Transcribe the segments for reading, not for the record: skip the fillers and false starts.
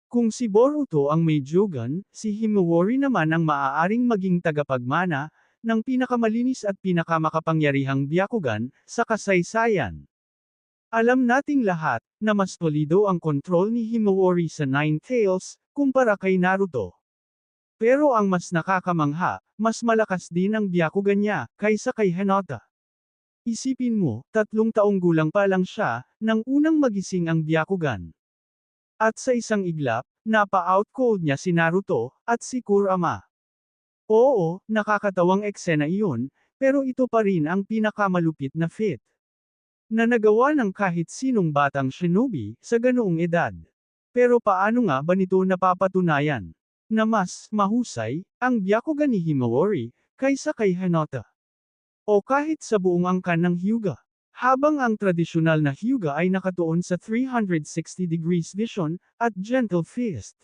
Kung si Boruto ang may Jogan, si Himawari naman ang maaaring maging tagapagmana ng pinakamalinis at pinakamakapangyarihang Byakugan sa kasaysayan. Alam nating lahat na mas solido ang kontrol ni Himawari sa Nine Tails kumpara kay Naruto. Pero ang mas nakakamangha, mas malakas din ang Byakugan niya kaysa kay Hinata. Isipin mo, 3 taong gulang pa lang siya nang unang magising ang Byakugan. At sa isang iglap, napa-out-cold niya si Naruto at si Kurama. Oo, nakakatawang eksena iyon, pero ito pa rin ang pinakamalupit na feat na nagawa ng kahit sinong batang shinobi sa ganoong edad. Pero paano nga ba nito napapatunayan na mas mahusay ang Byakugan ni Himawari kaysa kay Hinata? O kahit sa buong angkan ng Hyuga. Habang ang tradisyonal na Hyuga ay nakatuon sa 360 degrees vision at gentle fist.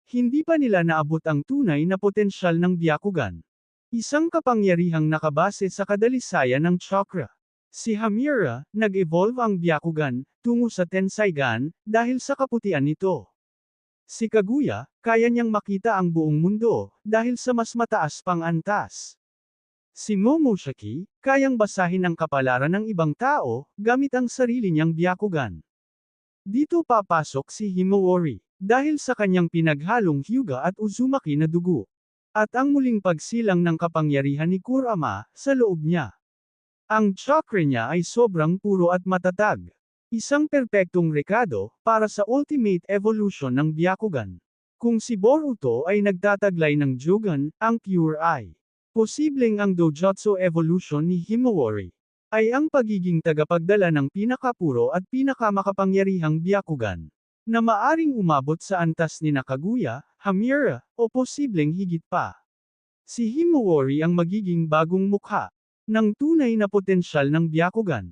Hindi pa nila naabot ang tunay na potensyal ng Byakugan. Isang kapangyarihang nakabase sa kadalisayan ng chakra. Si Himura, nag-evolve ang Byakugan tungo sa Tenseigan dahil sa kaputian nito. Si Kaguya, kaya niyang makita ang buong mundo dahil sa mas mataas pang antas. Si Momoshiki, kayang basahin ang kapalaran ng ibang tao, gamit ang sarili niyang Byakugan. Dito papasok si Himawari, dahil sa kanyang pinaghalong Hyuga at Uzumaki na dugo. At ang muling pagsilang ng kapangyarihan ni Kurama, sa loob niya. Ang chakra niya ay sobrang puro at matatag. Isang perpektong rekado, para sa ultimate evolution ng Byakugan. Kung si Boruto ay nagtataglay ng Jogan, ang pure eye. Posibleng ang Dojutsu evolution ni Himawari ay ang pagiging tagapagdala ng pinakapuro at pinakamakapangyarihang Byakugan na maaring umabot sa antas ni Kaguya, Himura, o posibleng higit pa. Si Himawari ang magiging bagong mukha ng tunay na potensyal ng Byakugan.